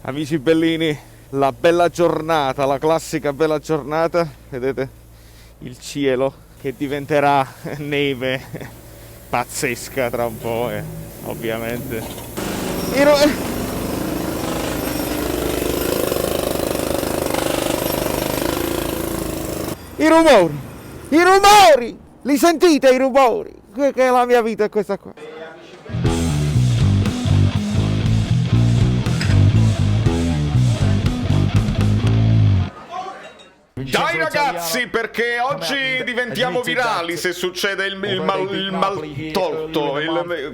Amici bellini, la bella giornata, la classica bella giornata, vedete il cielo che diventerà neve pazzesca tra un po', ovviamente. I rumori, li sentite i rumori? Che la mia vita è questa qua. Dai ragazzi, perché oggi diventiamo virali se succede il maltolto,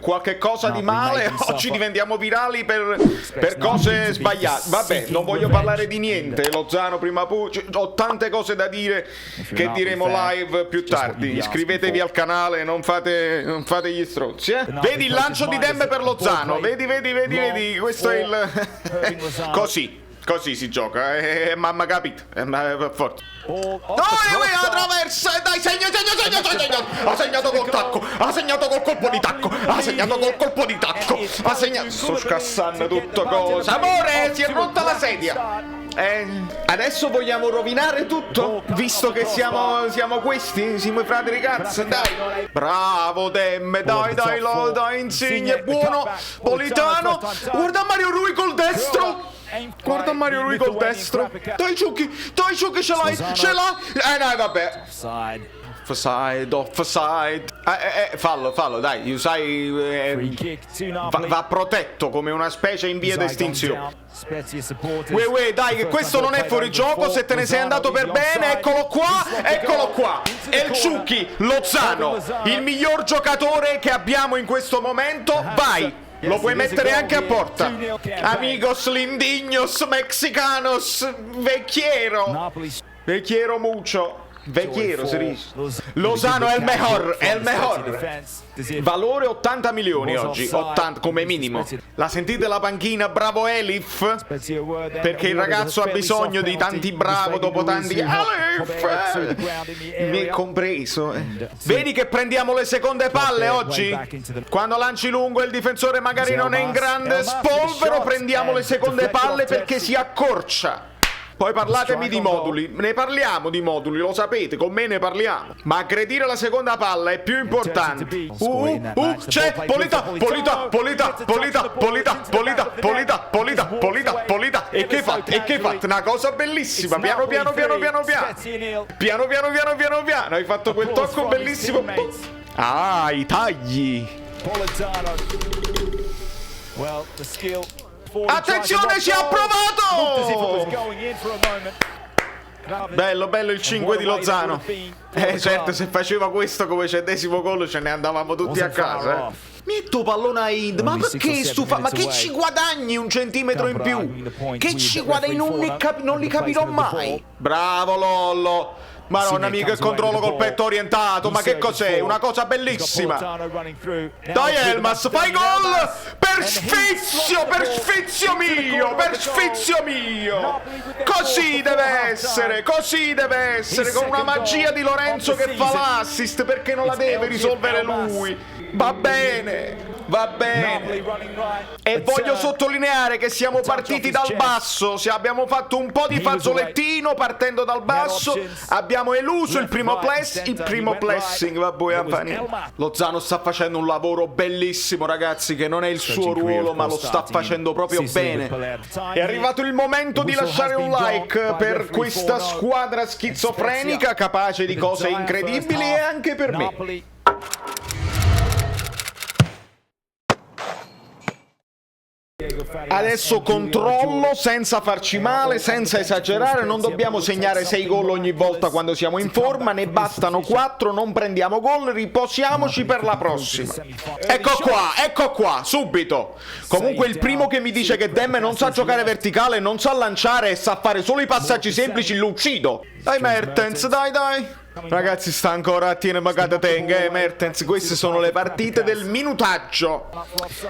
qualche cosa di male, oggi diventiamo virali per cose sbagliate. Vabbè, non voglio parlare di niente, Lozano prima ho tante cose da dire che diremo live più tardi. Iscrivetevi al canale, non fate gli stronzi, eh? Vedi il lancio di Dem per Lozano, vedi, questo è il... Così si gioca, mamma capito? Forza. La traversa, dai, segna! Ha segnato col tacco, ha segnato col colpo di tacco, ha segnato... Sto scassando tutto cosa. Amore, si è rotta la sedia. Adesso vogliamo rovinare tutto? Visto che siamo questi? Siamo i fratelli cazzo, dai! Bravo Dem, dai, Insigne, buono, Politano! Guarda Mario Rui col destro! Guarda Mario Rui col destro! Dai Ciucchi, ce l'hai! No, vabbè! Offside. Fallo, dai, sai, va protetto come una specie in via d'estinzione. Dai, che questo non è fuori gioco, se te ne sei andato per bene, eccolo qua. È il Ciucchi, Lozano, il miglior giocatore che abbiamo in questo momento, vai! Lo puoi mettere anche a porta. Amigos lindignos mexicanos, vecchiero mucho. Vecchiero si dice. Lozano è il mejor. Valore 80 milioni oggi, 80 come minimo. La sentite la panchina? Bravo Elif, perché il ragazzo ha bisogno di tanti bravo dopo tanti Elif, mi è compreso. Vedi che prendiamo le seconde palle oggi? Quando lanci lungo e il difensore magari non è in grande spolvero, prendiamo le seconde palle perché si accorcia. Poi parlatemi di moduli, ne parliamo di moduli, lo sapete, con me ne parliamo. Ma aggredire la seconda palla è più importante. C'è Polita. E che fa? Una cosa bellissima, piano. Hai fatto quel tocco bellissimo. Ah, i tagli. Attenzione, ci ha provato! Bello il 5 di Lozano. Certo, se faceva questo come 100° gol ce ne andavamo tutti a casa. Metto pallone a Ind, ma perché stufa? Ma che ci guadagni un centimetro in più? Che ci guadagni? Non li capirò mai. Bravo Lollo. Madonna mia, che controllo col petto orientato, ma che cos'è? Una cosa bellissima. Dai Elmas, fai gol! Per sfizio mio! Così deve essere, con una magia di Lorenzo che fa l'assist, perché non la deve risolvere lui. Va bene. E voglio sottolineare che siamo partiti dal basso, abbiamo fatto un po' di fazzolettino partendo dal basso, abbiamo eluso il primo pressing, Lozano sta facendo un lavoro bellissimo, ragazzi, che non è il suo ruolo, ma lo sta facendo proprio bene. È arrivato il momento di lasciare un like per questa squadra schizofrenica, capace di cose incredibili, e anche per me. Adesso controllo senza farci male, senza esagerare, non dobbiamo segnare 6 gol ogni volta quando siamo in forma, ne bastano 4, non prendiamo gol, riposiamoci per la prossima. Ecco qua, subito. Comunque il primo che mi dice che Dem non sa giocare verticale, non sa lanciare e sa fare solo i passaggi semplici, lo uccido. Dai Mertens, dai. Ragazzi, sta ancora a tiene magata tenga, Mertens. Queste sono le partite del minutaggio.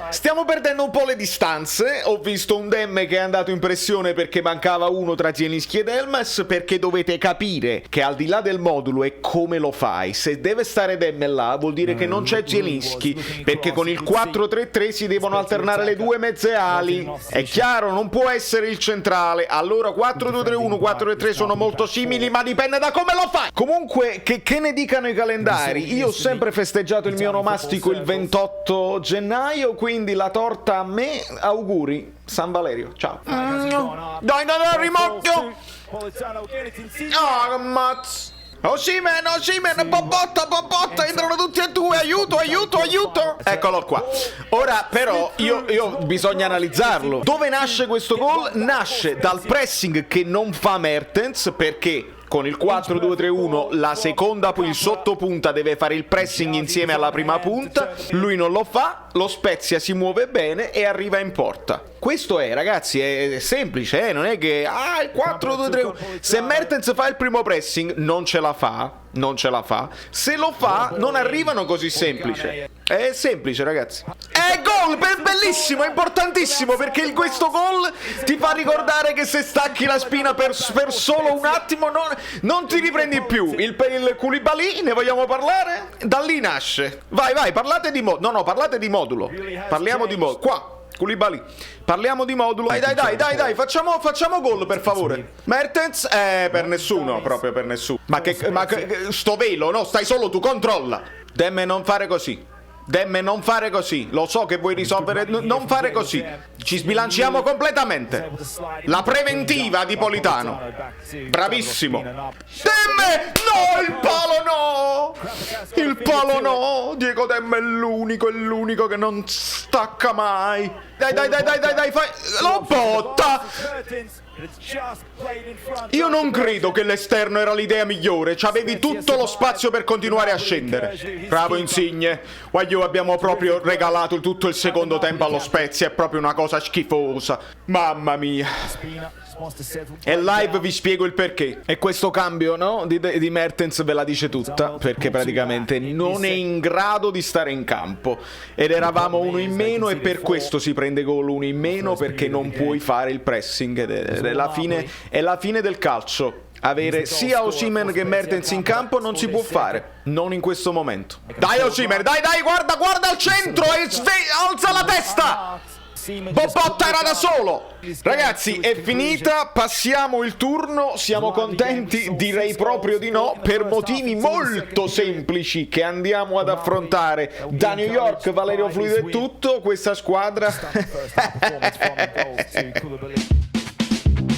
Stiamo perdendo un po' le distanze. Ho visto un Demme che è andato in pressione perché mancava uno tra Zielinski ed Elmas, perché dovete capire che al di là del modulo è come lo fai. Se deve stare Demme là, vuol dire che non c'è Zielinski, perché con il 4-3-3 si devono alternare le due mezze ali. È chiaro, non può essere il centrale. Allora 4-2-3-1, 4-3 sono molto simili, ma dipende da come lo fai. Comunque, che ne dicano i calendari, io ho sempre festeggiato il mio onomastico il 28 gennaio, quindi la torta a me, auguri, San Valerio, ciao. Dai, rimocchio! Ammazz! Osimhen, Bobotta, entrano tutti e due, aiuto! Eccolo qua. Ora però io bisogna analizzarlo. Dove nasce questo gol? Nasce dal pressing che non fa Mertens, perché con il 4-2-3-1 la seconda, il sottopunta deve fare il pressing insieme alla prima punta, lui non lo fa, lo Spezia si muove bene e arriva in porta. Questo è, ragazzi, è semplice, non è che il 4-2-3-1. Se Mertens fa il primo pressing non ce la fa. Se lo fa non arrivano così semplice. È semplice, ragazzi. È gol, bellissimo, è importantissimo, perché questo gol ti fa ricordare che se stacchi la spina per solo un attimo non ti riprendi più. Il Koulibaly, ne vogliamo parlare? Da lì nasce. Vai, parlate di modulo. No, parlate di modulo. Parliamo di modulo. Qua. Koulibaly, parliamo di modulo. Dai, facciamo gol, per favore. Mertens, per nessuno, proprio per nessuno. Ma che sto velo, no? Stai solo tu, controlla. Demme non fare così. Lo so che vuoi risolvere. Non fare così. Ci sbilanciamo completamente. La preventiva di Politano. Bravissimo. Demme! No, il palo no. Diego Demme è l'unico che non stacca mai. Dai, fai. Lo botta. Io non credo che l'esterno era l'idea migliore. C'avevi tutto lo spazio per continuare a scendere. Bravo Insigne. Guaglio, abbiamo proprio regalato tutto il secondo tempo allo Spezia. È proprio una cosa schifosa. Mamma mia. E live vi spiego il perché. E questo cambio, no? Di Mertens ve la dice tutta. Perché praticamente non è in grado di stare in campo. Ed eravamo uno in meno, e per questo si prende gol uno in meno, perché non puoi fare il pressing. Ed è la fine del calcio. Avere sia Osimhen che Mertens in campo non si può fare. Non in questo momento. Dai Osimhen, dai, guarda al centro e alza la testa. Bobotta era da solo. Ragazzi, è finita, passiamo il turno. Siamo contenti? Direi proprio di no, per motivi molto semplici che andiamo ad affrontare. Da New York, Valerio Fluido e tutto, questa squadra.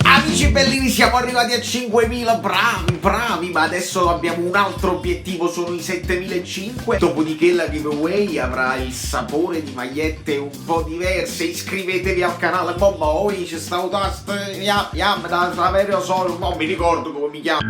Amici bellini, siamo arrivati a 5.000, bravi, ma adesso abbiamo un altro obiettivo, sono i 7.500. Dopodiché la giveaway avrà il sapore di magliette un po' diverse. Iscrivetevi al canale, poi c'è stato da Saverio Solo, non mi ricordo come mi chiamo.